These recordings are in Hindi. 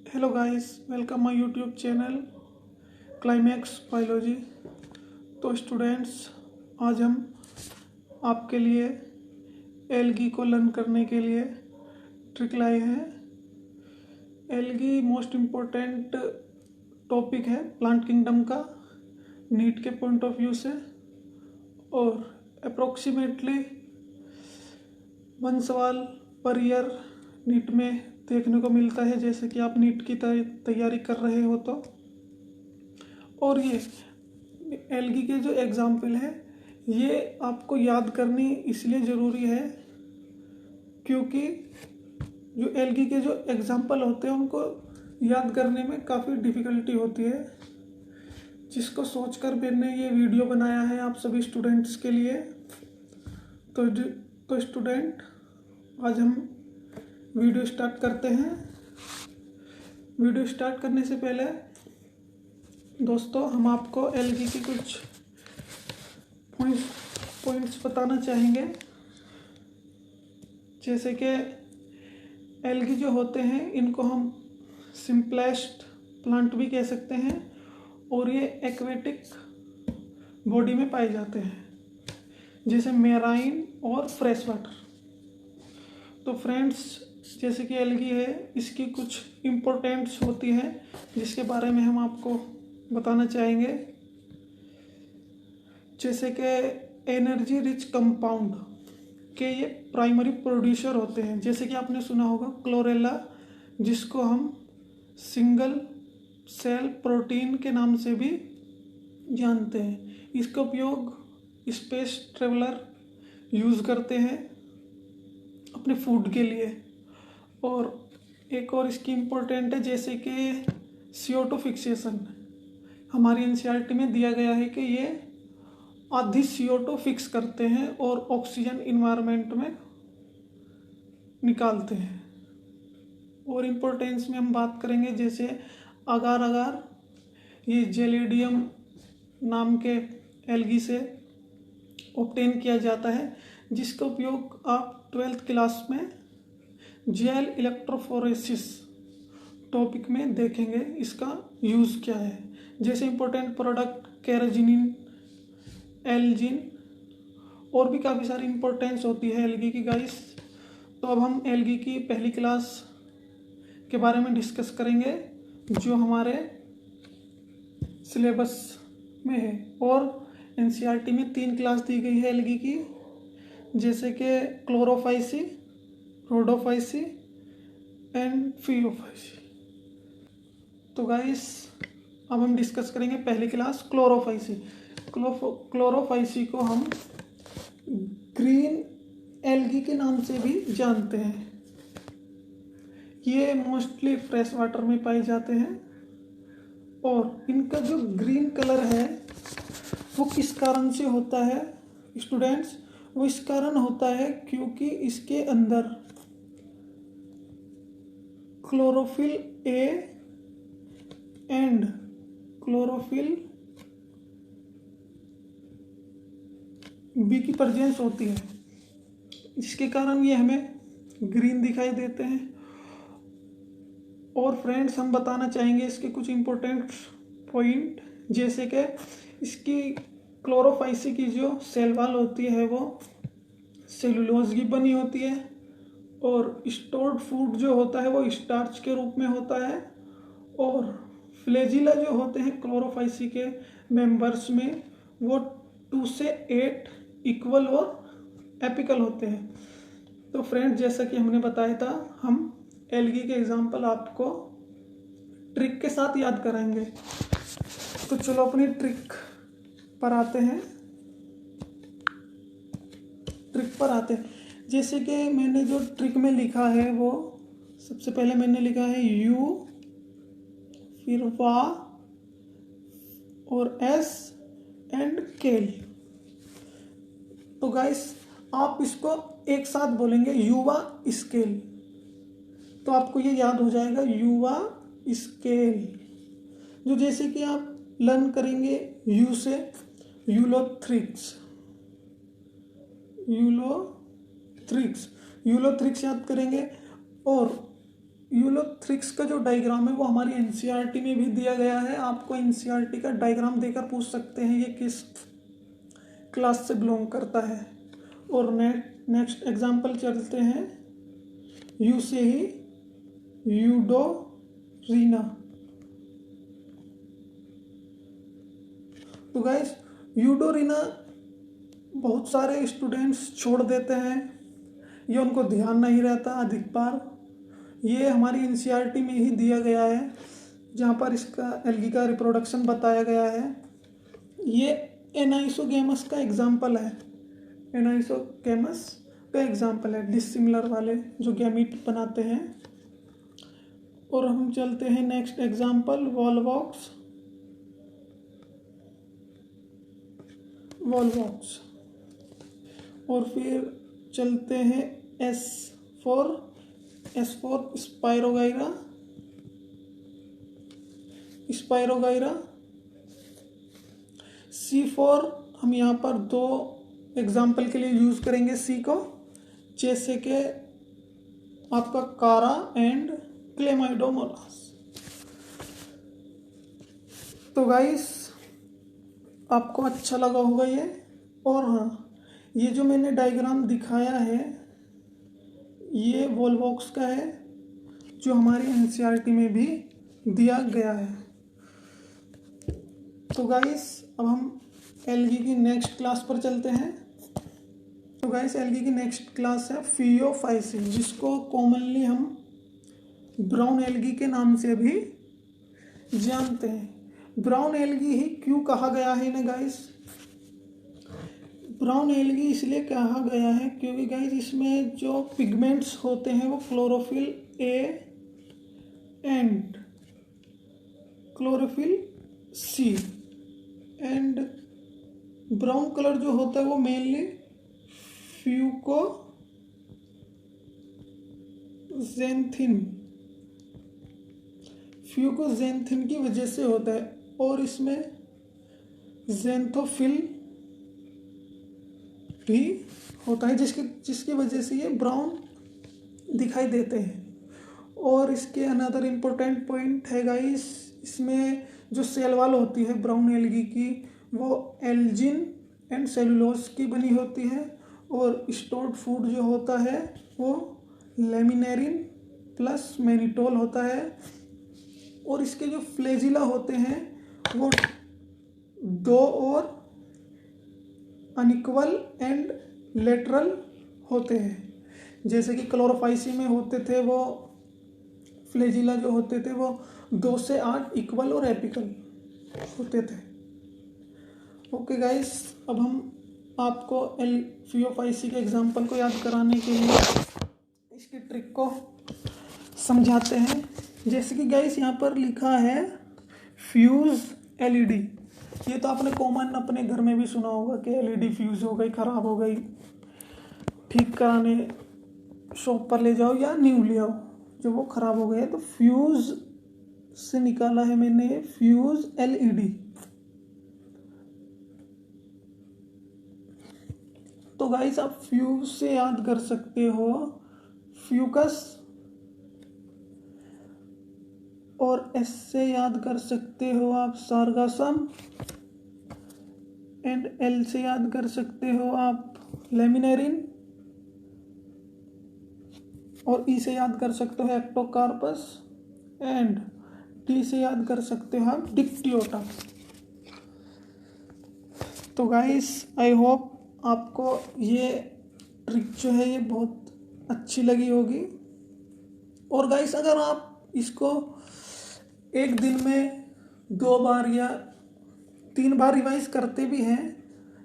Hello guys, welcome my YouTube channel climax biology. तो स्टूडेंट्स, आज हम आपके लिए एल्गी को लर्न करने के लिए ट्रिक लाए हैं। एल्गी मोस्ट इम्पोर्टेंट टॉपिक है प्लांट किंगडम का नीट के पॉइंट ऑफ व्यू से, और अप्रोक्सीमेटली 1 सवाल पर ईयर नीट में देखने को मिलता है, जैसे कि आप नीट की तैयारी कर रहे हो तो। और ये एल्गी के जो एग्जाम्पल है ये आपको याद करनी इसलिए ज़रूरी है क्योंकि जो एल्गी के जो एग्जाम्पल होते हैं उनको याद करने में काफ़ी डिफ़िकल्टी होती है, जिसको सोचकर मैंने ये वीडियो बनाया है आप सभी स्टूडेंट्स के लिए। तो स्टूडेंट, आज हम वीडियो स्टार्ट करते हैं। वीडियो स्टार्ट करने से पहले दोस्तों, हम आपको एल्गी की कुछ पॉइंट्स बताना चाहेंगे। जैसे कि एल्गी जो होते हैं इनको हम सिंपलेस्ट प्लांट भी कह सकते हैं, और ये एक्वेटिक बॉडी में पाए जाते हैं, जैसे मेराइन और फ्रेश वाटर। तो फ्रेंड्स, जैसे कि एल्गी है, इसकी कुछ इम्पोर्टेंट्स होती है जिसके बारे में हम आपको बताना चाहेंगे। जैसे कि एनर्जी रिच कंपाउंड के ये प्राइमरी प्रोड्यूसर होते हैं। जैसे कि आपने सुना होगा क्लोरेला, जिसको हम सिंगल सेल प्रोटीन के नाम से भी जानते हैं। इसका उपयोग स्पेस ट्रेवलर यूज़ करते हैं अपने फूड के लिए। और एक और इसकी इम्पोर्टेंट है, जैसे कि CO2 फिक्सेशन। हमारी एनसीईआरटी में दिया गया है कि ये आधी CO2 फिक्स करते हैं और ऑक्सीजन इन्वायरमेंट में निकालते हैं। और इम्पोर्टेंस में हम बात करेंगे, जैसे अगार अगार ये जेलिडियम नाम के एल्गी से ऑब्टेन किया जाता है, जिसका उपयोग आप 12th क्लास में जेल इलेक्ट्रोफोरेसिस टॉपिक में देखेंगे, इसका यूज़ क्या है। जैसे इंपॉर्टेंट प्रोडक्ट कैराजिनिन, एल्जिन, और भी काफ़ी सारी इंपॉर्टेंस होती है एल्गी की गाइस। तो अब हम एल्गी की पहली क्लास के बारे में डिस्कस करेंगे, जो हमारे सिलेबस में है। और एनसीईआरटी में 3 क्लास दी गई है एल्गी की, जैसे कि क्लोरोफाइसी, रोडोफाइसी एंड फियोफाइसी। तो गाइस, अब हम डिस्कस करेंगे पहली क्लास क्लोरोफाइसी। क्लोरोफाइसी को हम ग्रीन एल्गी के नाम से भी जानते हैं। ये मोस्टली फ्रेश वाटर में पाए जाते हैं, और इनका जो ग्रीन कलर है वो किस कारण से होता है स्टूडेंट्स? वो इस कारण होता है क्योंकि इसके अंदर chlorophyll A and chlorophyll B की प्रेजेंस होती है, जिसके कारण ये हमें ग्रीन दिखाई देते हैं। और फ्रेंड्स, हम बताना चाहेंगे इसके कुछ इम्पोर्टेंट पॉइंट, जैसे कि इसकी क्लोरोफाइसी की जो सेल वॉल होती है वो सेलुलोज की बनी होती है, और स्टोर्ड फूड जो होता है वो स्टार्च के रूप में होता है। और फ्लैजिला जो होते हैं क्लोरोफाइसी के मेंबर्स में, वो 2 से 8 इक्वल और एपिकल होते हैं। तो फ्रेंड्स, जैसा कि हमने बताया था, हम एल्गी के एग्जाम्पल आपको ट्रिक के साथ याद कराएंगे। तो चलो अपनी ट्रिक पर आते हैं। जैसे कि मैंने जो ट्रिक में लिखा है वो सबसे पहले मैंने लिखा है U, फिर वा और S एंड केल। तो गाइस, आप इसको एक साथ बोलेंगे, युवा स्केल, तो आपको ये याद हो जाएगा, युवा स्केल। जो जैसे कि आप लर्न करेंगे यू से यूलोथ्रिक्स याद करेंगे, और यूलोथ्रिक्स का जो डायग्राम है वो हमारी एनसीईआरटी में भी दिया गया है। आपको एनसीईआरटी का डायग्राम देकर पूछ सकते हैं ये किस क्लास से बिलोंग करता है। और नेक्स्ट एग्जांपल चलते हैं, यू से ही यूडोरीना। तो गाइस यूडोरीना बहुत सारे स्टूडेंट्स छोड़ देते हैं, ये उनको ध्यान नहीं रहता अधिक बार। ये हमारी एनसीईआरटी में ही दिया गया है, जहाँ पर इसका एल्गी का रिप्रोडक्शन बताया गया है। ये एनाइसोगेमस का एग्जाम्पल है, एनाइसोगेमस का एग्जाम्पल है, डिसिमिलर वाले जो गैमीट बनाते हैं। और हम चलते हैं नेक्स्ट एग्जाम्पल, वॉलवॉक्स। और फिर चलते हैं S for spirogyra. C for हम यहाँ पर दो एग्जाम्पल के लिए यूज करेंगे सी को, जैसे कि आपका कारा एंड क्लेमाइडोमोनास। तो गाइस आपको अच्छा लगा होगा ये। और हाँ, ये जो मैंने डायग्राम दिखाया है ये वॉलवॉक्स का है, जो हमारी एनसीईआरटी में भी दिया गया है। तो गाइस अब हम एल्गी की नेक्स्ट क्लास पर चलते हैं। तो गाइस एल्गी की नेक्स्ट क्लास है फियोफाइसी, जिसको कॉमनली हम ब्राउन एल्गी के नाम से भी जानते हैं। ब्राउन एल्गी ही क्यों कहा गया है इन्हें गाइस? ब्राउन एल्गी इसलिए कहा गया है क्योंकि गाइस इसमें जो पिगमेंट्स होते हैं वो chlorophyll A and chlorophyll C, and brown colour जो होता है वो मेनली फ्यूकोजेंथिन की वजह से होता है। और इसमें जेंथोफिल भी होता है, जिसकी वजह से ये ब्राउन दिखाई देते हैं। और इसके अनदर इम्पोर्टेंट पॉइंट है गाइस, इसमें जो सेल वॉल होती है ब्राउन एल्गी की वो एल्जिन एंड सेलुलोज की बनी होती है। और स्टोर्ड फूड जो होता है वो लेमिनेरिन प्लस मैनिटोल होता है। और इसके जो फ्लेजिला होते हैं वो दो और अनइक्वल एंड लेटरल होते हैं। जैसे कि क्लोरोफाइसी में होते थे वो फ्लेजिला जो होते थे वो 2 से 8 इक्वल और एपिकल होते थे। ओके गाइस, अब हम आपको फियोफाइसी के एग्जाम्पल को याद कराने के लिए इसकी ट्रिक को समझाते हैं। जैसे कि गाइस यहाँ पर लिखा है फ्यूज एलईडी। ये तो आपने कॉमन अपने घर में भी सुना होगा कि एलईडी फ्यूज हो गई, ख़राब हो गई, ठीक कराने शॉप पर ले जाओ या न्यू ले आओ, जो वो ख़राब हो गए। तो फ्यूज से निकाला है मैंने फ्यूज एलईडी। तो गाइस आप फ्यूज से याद कर सकते हो फ्यूकस, और एस से याद कर सकते हो आप सार्गासम, एंड एल से याद कर सकते हो आप लेमिनेरिन, और ई से याद कर सकते हो एक्टोकार्पस, एंड टी से याद कर सकते हो आप डिक्टियोटा। तो गाइस आई होप आपको ये ट्रिक जो है ये बहुत अच्छी लगी होगी। और गाइस अगर आप इसको एक दिन में 2 बार या 3 बार रिवाइज करते भी हैं,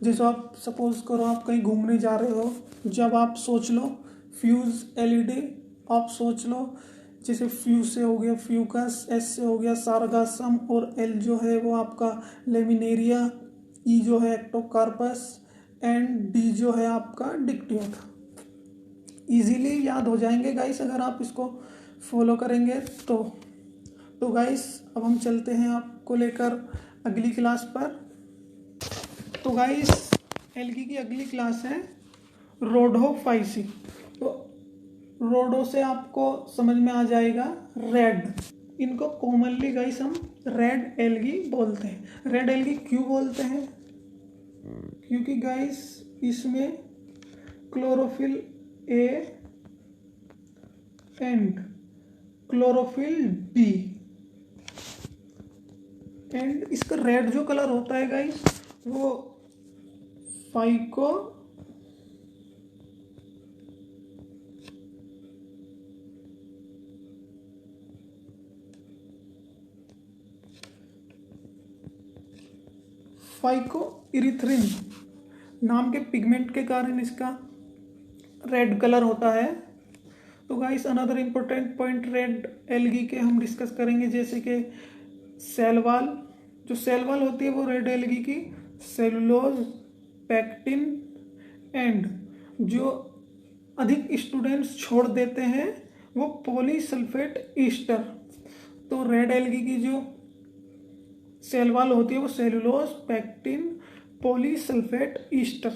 जैसे आप सपोज करो आप कहीं घूमने जा रहे हो, जब आप सोच लो फ्यूज एलईडी, आप सोच लो जैसे फ्यूज से हो गया फ्यूकस, एस से हो गया सार्गासम, और एल जो है वो आपका लेमिनेरिया, ई जो है एक्टोकार्पस, एंड डी जो है आपका डिक्टियोटा। इजीली याद हो जाएंगे गाइस अगर आप इसको फॉलो करेंगे तो गाइस अब हम चलते हैं आपको लेकर अगली क्लास पर। तो गाइस एल्गी की अगली क्लास है रोडोफाइसी। तो रोडो से आपको समझ में आ जाएगा रेड। इनको कॉमनली गाइस हम रेड एल्गी बोलते हैं। रेड एल्गी क्यों बोलते हैं? क्योंकि गाइस इसमें chlorophyll A and chlorophyll D and इसका रेड जो कलर होता है गाइस वो फाइको इरिथ्रिन नाम के पिगमेंट के कारण इसका रेड कलर होता है। तो guys another important point red algae के हम डिस्कस करेंगे, जैसे कि सेल वॉल। जो सेल वॉल होती है वो रेड एल्गी की सेलुलोज, पैक्टिन एंड जो अधिक स्टूडेंट्स छोड़ देते हैं वो पॉलीसल्फेट ईस्टर। तो रेड एल्गी की जो सेल वॉल होती है वो सेलुलोज, पैक्टिन, पॉलीसल्फेट ईस्टर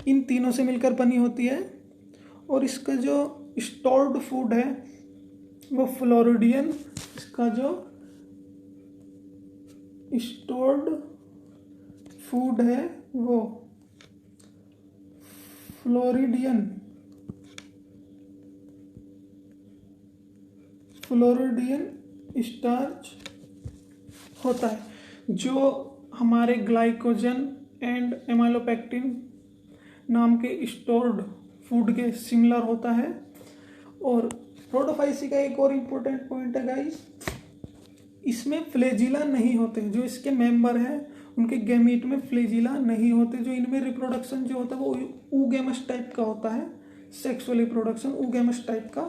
इन तीनों से मिलकर बनी होती है। और इसका जो स्टोर्ड फूड है वो फ्लोरिडियन, इसका जो स्टोर्ड फूड है वो फ्लोरिडियन स्टार्च होता है, जो हमारे ग्लाइकोजन एंड एमाइलोपेक्टिन नाम के स्टोर्ड फूड के सिमिलर होता है। और प्रोटोफाइसी का एक और इम्पोर्टेंट पॉइंट है गाइस, इसमें फ्लेजिला नहीं होते। जो इसके मेंबर हैं उनके गैमीट में फ्लेजिला नहीं होते। जो इनमें रिप्रोडक्शन जो होता है वो ऊगेमस टाइप का होता है, सेक्सुअल रिप्रोडक्शन ऊगेमस टाइप का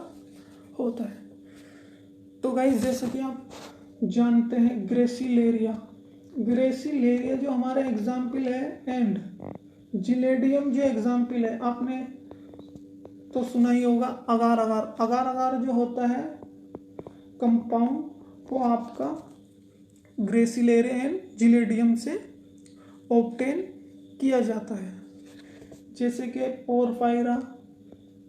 होता है। तो गाइस जैसे कि आप जानते हैं ग्रेसिलेरिया जो हमारा एग्जाम्पल है एंड जिलेडियम जो एग्जाम्पल है, आपने तो सुना ही होगा अगार अगार जो होता है कंपाउंड वो आपका ग्रेसिलेरिया एंड जिलेडियम से ऑब्टेन किया जाता है, जैसे कि पोरफायरा,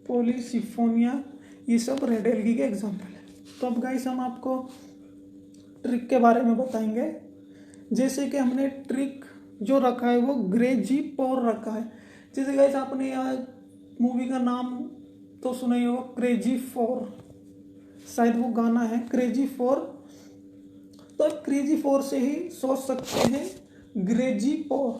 पॉलीसिफोनिया, ये सब रेड एल्गी के एग्जाम्पल है। तो अब गाइस हम आपको ट्रिक के बारे में बताएंगे। जैसे कि हमने ट्रिक जो रखा है वो ग्रेजीपोर रखा है। जैसे गाइस आपने यहाँ मूवी का नाम तो सुना ही होगा क्रेजी फोर, शायद वो गाना है क्रेजी फोर। तो क्रेजी फोर से ही सोच सकते हैं ग्रेजीपोर,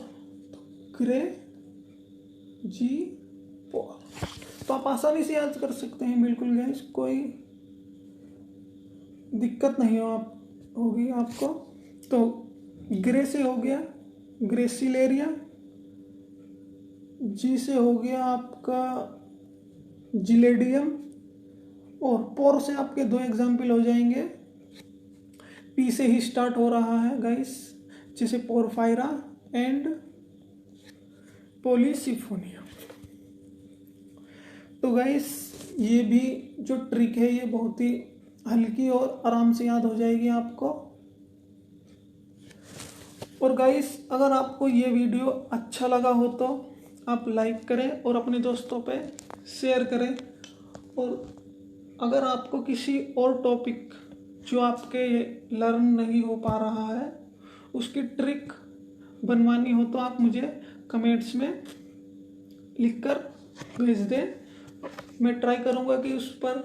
तो आप आसानी से याद कर सकते हैं बिल्कुल गाइस, कोई दिक्कत नहीं होगी आपको। तो ग्रे से हो गया ग्रेसिलेरिया, जी से हो गया आपका जिलेडियम, और पोर से आपके दो एग्जाम्पल हो जाएंगे। पी से ही स्टार्ट हो रहा है गाइस, जैसे पोरफायरा एंड पॉलीसिफोनिया। तो गाइस ये भी जो ट्रिक है ये बहुत ही हल्की और आराम से याद हो जाएगी आपको। और गाइस अगर आपको ये वीडियो अच्छा लगा हो तो आप लाइक करें और अपने दोस्तों पे शेयर करें। और अगर आपको किसी और टॉपिक जो आपके लर्न नहीं हो पा रहा है उसकी ट्रिक बनवानी हो तो आप मुझे कमेंट्स में लिखकर भेज दें। मैं ट्राई करूँगा कि उस पर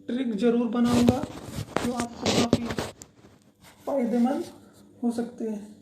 ट्रिक ज़रूर बनाऊँगा जो आपको काफ़ी फायदेमंद हो सकते हैं।